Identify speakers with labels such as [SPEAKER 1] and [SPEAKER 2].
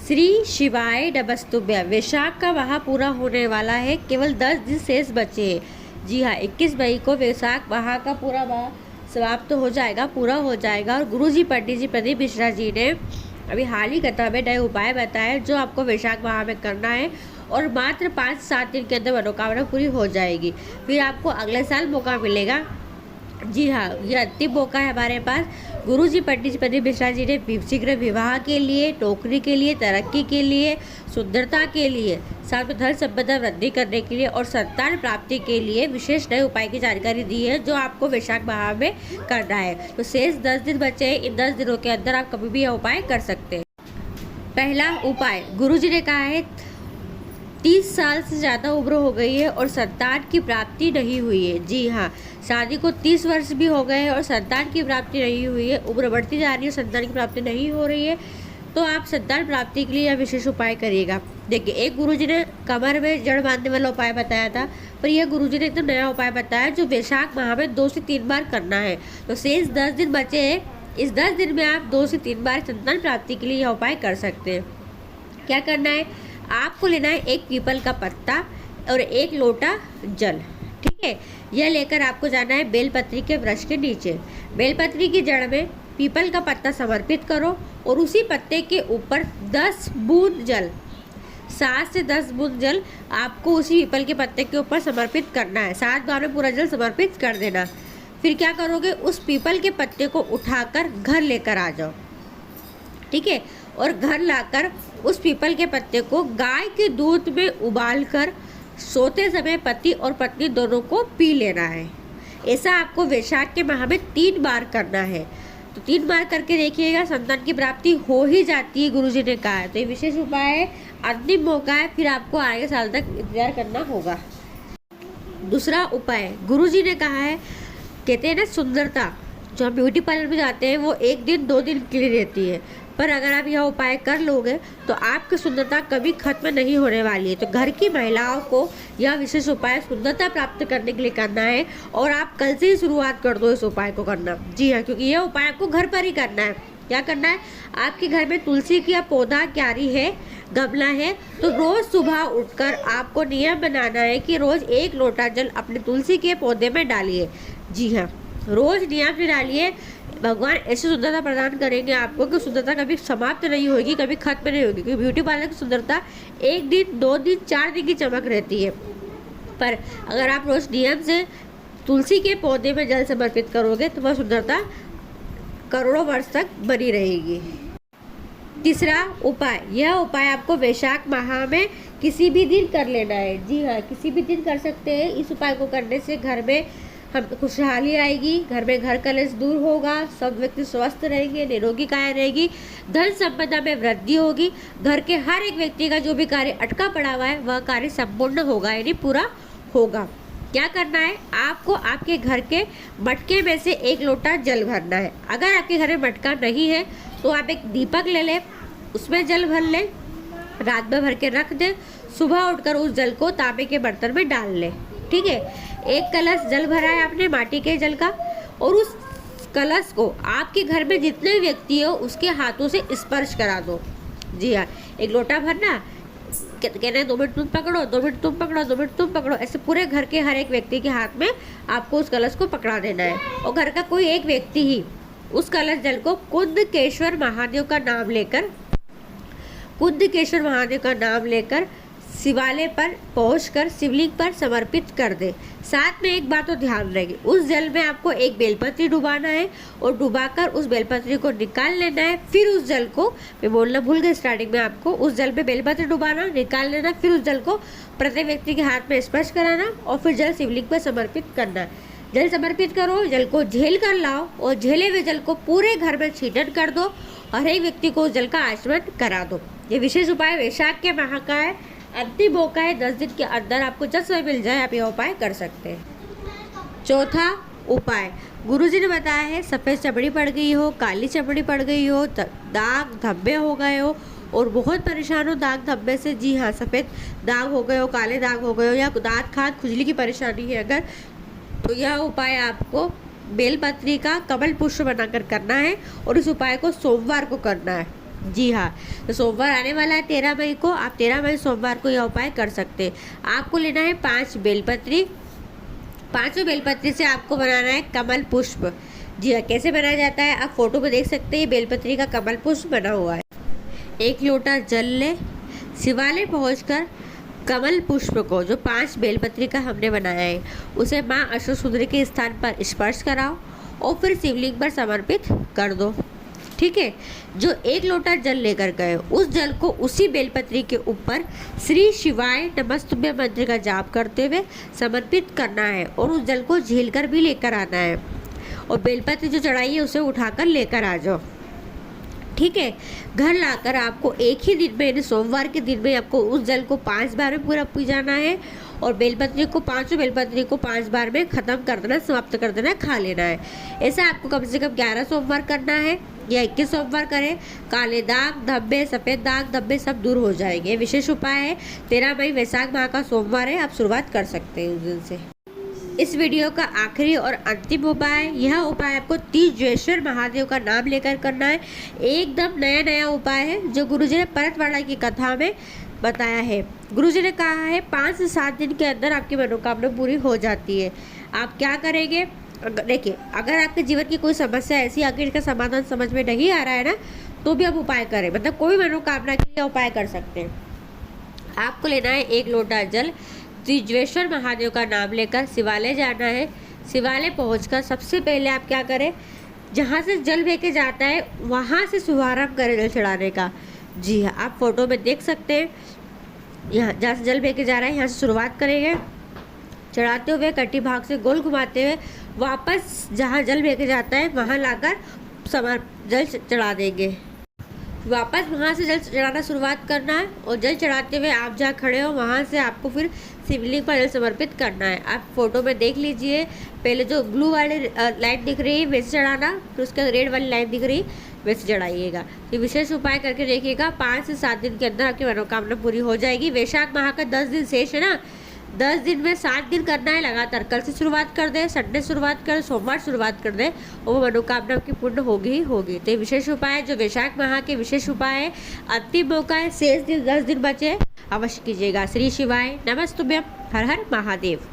[SPEAKER 1] श्री शिवाय नमस्तुभ्यं। वैशाख का माह पूरा होने वाला है, केवल 10 दिन शेष बचे हैं। जी हाँ, 21 मई को वैशाख माह का पूरा माह समाप्त हो जाएगा, पूरा हो जाएगा। और गुरुजी पंडित जी प्रदीप मिश्रा जी ने अभी हाल ही कथा में नए उपाय बताए जो आपको वैशाख माह में करना है, और मात्र 5-7 दिन के अंदर मनोकामना पूरी हो जाएगी। फिर आपको अगले साल मौका मिलेगा। जी हाँ, ये अंतिम मौका है हमारे पास। गुरुजी पंडित जी प्रदीप मिश्रा जी ने शीघ्र विवाह के लिए, नौकरी के लिए, तरक्की के लिए, सुंदरता के लिए, साथ में धन संपदा वृद्धि करने के लिए और संतान प्राप्ति के लिए विशेष नए उपाय की जानकारी दी है जो आपको वैशाख माह में करना है। तो शेष 10 दिन बचे हैं, इन 10 दिनों के अंदर आप कभी भी यह उपाय कर सकते हैं। पहला उपाय, गुरुजी ने कहा है 30 साल से ज़्यादा उम्र हो गई है और संतान की प्राप्ति नहीं हुई है। जी हाँ, शादी को 30 वर्ष भी हो गए हैं और संतान की प्राप्ति नहीं हुई है, उम्र बढ़ती जा रही है, संतान की प्राप्ति नहीं हो रही है, तो आप संतान प्राप्ति के लिए यह विशेष उपाय करिएगा। देखिए, एक गुरुजी ने कमर में जड़ बांधने वाला उपाय बताया था, पर यह गुरुजी ने एकदम नया उपाय बताया जो वैशाख माह में 2 से 3 बार करना है। तो शेष 10 दिन बचे हैं, इस 10 दिन में आप 2 से 3 बार संतान प्राप्ति के लिए यह उपाय कर सकते हैं। क्या करना है, आपको लेना है एक पीपल का पत्ता और 1 लोटा जल। ठीक है, यह लेकर आपको जाना है बेलपत्री के वृक्ष के नीचे। बेलपत्री की जड़ में पीपल का पत्ता समर्पित करो और उसी पत्ते के ऊपर 10 बूंद जल, 7 से 10 बूंद जल आपको उसी पीपल के पत्ते के ऊपर समर्पित करना है। 7 बार में पूरा जल समर्पित कर देना। फिर क्या करोगे, उस पीपल के पत्ते को उठाकर घर लेकर आ जाओ। ठीक है, और घर लाकर उस पीपल के पत्ते को गाय के दूध में उबालकर सोते समय पति और पत्नी दोनों को पी लेना है। ऐसा आपको वैशाख के माह में 3 बार करना है। तो 3 बार करके देखिएगा, संतान की प्राप्ति हो ही जाती है, गुरुजी ने कहा है। तो ये विशेष उपाय है, अंतिम मौका है, फिर आपको आगे साल तक इंतजार करना होगा। दूसरा उपाय, गुरुजी ने कहा है, कहते हैं ना, सुंदरता जो हम ब्यूटी पार्लर में जाते हैं वो 1 दिन 2 दिन के लिए रहती है, पर अगर आप यह उपाय कर लोगे तो आपकी सुंदरता कभी खत्म नहीं होने वाली है। तो घर की महिलाओं को यह विशेष उपाय सुंदरता प्राप्त करने के लिए करना है, और आप कल से ही शुरुआत कर दो इस उपाय को करना। जी हाँ, क्योंकि यह उपाय आपको घर पर ही करना है। क्या करना है, आपके घर में तुलसी का पौधा, क्यारी है, गमला है, तो रोज़ सुबह उठकर आपको नियम बनाना है कि रोज़ 1 लोटा जल अपने तुलसी के पौधे में डालिए। जी हाँ, रोज़ नियम से डालिए। भगवान ऐसी सुंदरता प्रदान करेंगे आपको कि सुंदरता कभी समाप्त नहीं होगी, कभी खत्म नहीं होगी। क्योंकि ब्यूटी पार्लर की सुंदरता 1 दिन, 2 दिन, 4 दिन की चमक रहती है, पर अगर आप रोज़ नियम से तुलसी के पौधे में जल समर्पित करोगे तो वह सुंदरता करोड़ों वर्ष तक बनी रहेगी। तीसरा उपाय, यह उपाय आपको वैशाख माह में किसी भी दिन कर लेना है। जी हाँ, किसी भी दिन कर सकते हैं। इस उपाय को करने से घर में हम खुशहाली आएगी, घर में घर कलेश दूर होगा, सब व्यक्ति स्वस्थ रहेंगे, निरोगी काया रहेगी, धन संपदा में वृद्धि होगी, घर के हर एक व्यक्ति का जो भी कार्य अटका पड़ा हुआ है वह कार्य संपूर्ण होगा, यानी पूरा होगा। क्या करना है, आपको आपके घर के मटके में से 1 लोटा जल भरना है। अगर आपके घर में मटका नहीं है तो आप एक दीपक ले लें, उसमें जल भर लें, रात में भर के रख दें, सुबह उठकर उस जल को तांबे के बर्तन में डाल लें। ठीक है, 1 कलश जल भरा है आपने माटी के जल का, और उस कलश को आपके घर में जितने व्यक्ति हो उसके हाथों से स्पर्श करा दो। जी हाँ, 1 लोटा भरना, कहना है 2 मिनट तुम पकड़ो, 2 मिनट तुम पकड़ो, 2 मिनट तुम पकड़ो, ऐसे पूरे घर के हर एक व्यक्ति के हाथ में आपको उस कलश को पकड़ा देना है। और घर का कोई एक व्यक्ति ही उस कलश जल को कुंदकेश्वर महादेव का नाम लेकर शिवालय पर पहुंचकर शिवलिंग पर समर्पित कर दे। साथ में एक बात तो ध्यान रहेगी, उस जल में आपको 1 बेलपत्री डुबाना है और डुबाकर उस बेलपत्री को निकाल लेना है। फिर उस जल को, मैं बोलना भूल गई स्टार्टिंग में, आपको उस जल में बेलपत्री डुबाना, निकाल लेना, फिर उस जल को प्रत्येक व्यक्ति के हाथ में स्पर्श कराना और फिर जल शिवलिंग पर समर्पित करना। जल समर्पित करो, जल को झेल कर लाओ और झेले हुए जल को पूरे घर में छींटन कर दो और हर एक व्यक्ति को उस जल का आचमन करा दो। ये विशेष उपाय वैशाख के माह का है, अंतिम मौका है। 10 दिन के अंदर आपको जब समय मिल जाए आप यह उपाय कर सकते हैं। चौथा उपाय, गुरुजी ने बताया है, सफ़ेद चमड़ी पड़ गई हो, काली चमड़ी पड़ गई हो, दाग धब्बे हो गए हो और बहुत परेशान हो दाग धब्बे से। जी हाँ, सफ़ेद दाग हो गए हो, काले दाग हो गए हो, या दांत खाद खुजली की परेशानी है अगर, तो यह उपाय आपको बेलपत्री का कमल पुष्प बनाकर करना है और इस उपाय को सोमवार को करना है। जी हाँ, तो सोमवार आने वाला है 13 मई को। आप 13 मई सोमवार को यह उपाय कर सकते हैं। आपको लेना है 5 बेलपत्री। 5 बेलपत्री से आपको बनाना है कमल पुष्प। जी हाँ, कैसे बनाया जाता है आप फोटो में देख सकते हैं। बेलपत्री का कमल पुष्प बना हुआ है। 1 लोटा जल ले, शिवालय पहुंचकर कमल पुष्प को, जो 5 बेलपत्री का हमने बनाया है, उसे माँ अष्टसुंदरी के स्थान पर स्पर्श कराओ और फिर शिवलिंग पर समर्पित कर दो। ठीक है। जो 1 लोटा जल लेकर गए, उस जल को उसी बेलपत्री के ऊपर श्री शिवाय नमस्तुभ्यं मंत्र का जाप करते हुए समर्पित करना है और उस जल को झील कर भी लेकर आना है। और बेलपत्री जो चढ़ाई है उसे उठाकर लेकर आ जाओ। ठीक है। घर लाकर आपको एक ही दिन में, यानी सोमवार के दिन में, आपको उस जल को 5 बार में पूरा पी जाना है और बेलपत्री को, 5 बेलपत्री को 5 बार में ख़त्म कर देना, समाप्त कर देना, खा लेना है। ऐसा आपको कम से कम 11 सोमवार करना है या 21 सोमवार करें। काले दाग, धब्बे, सफ़ेद दाग, धब्बे सब दूर हो जाएंगे। विशेष उपाय है। 13 मई वैशाख माह का सोमवार है, आप शुरुआत कर सकते हैं उस दिन से। इस वीडियो का आखिरी और अंतिम उपाय, यह उपाय आपको तीजेश्वर महादेव का नाम लेकर करना है। एकदम नया उपाय है जो गुरुजी ने परतवाड़ा की कथा में बताया है। गुरुजी ने कहा है 5 से 7 दिन के अंदर आपकी मनोकामना पूरी हो जाती है। आप क्या करेंगे? देखिए, अगर आपके जीवन की कोई समस्या ऐसी आगे इसका समाधान समझ में नहीं आ रहा है ना, तो भी आप उपाय करें, मतलब कोई मनोकामना के लिए उपाय कर सकते हैं। आपको लेना है 1 लोटा जल, त्रिज्वेश्वर महादेव का नाम लेकर शिवालय जाना है। शिवालय पहुंचकर सबसे पहले आप क्या करें, जहाँ से जल लेके जाता है वहाँ से शुभारंभ करें जल चढ़ाने का। जी हाँ, आप फोटो में देख सकते हैं। यहाँ जहाँ से जल लेके जा रहा है, यहाँ से शुरुआत करेंगे। चढ़ाते हुए कटी भाग से गोल घुमाते हुए वापस जहाँ जल लेके जाता है वहाँ लाकर जल चढ़ा देंगे। वापस वहाँ से जल चढ़ाना शुरुआत करना है और जल चढ़ाते हुए आप जहाँ खड़े हो वहाँ से आपको फिर शिवलिंग पर जल समर्पित करना है। आप फोटो में देख लीजिए, पहले जो ब्लू वाली लाइन दिख रही है वैसे चढ़ाना, फिर उसके रेड वाली लाइन दिख रही वैसे चढ़ाइएगा। तो विशेष उपाय करके देखिएगा, 5 से 7 दिन के अंदर आपकी मनोकामना पूरी हो जाएगी। वैशाख माह का 10 दिन शेष है ना, 10 दिन में 7 दिन करना है लगातार। कल से शुरुआत कर दें, संडे शुरुआत कर, सोमवार शुरुआत कर दें और वो मनोकामना आपकी पूर्ण होगी ही होगी। तो ये विशेष उपाय है जो वैशाख माह के विशेष उपाय है। अंतिम मौका है, शेष दिन 10 दिन बचे, अवश्य कीजिएगा। श्री शिवाय नमस्तुभ्यं। हर हर महादेव।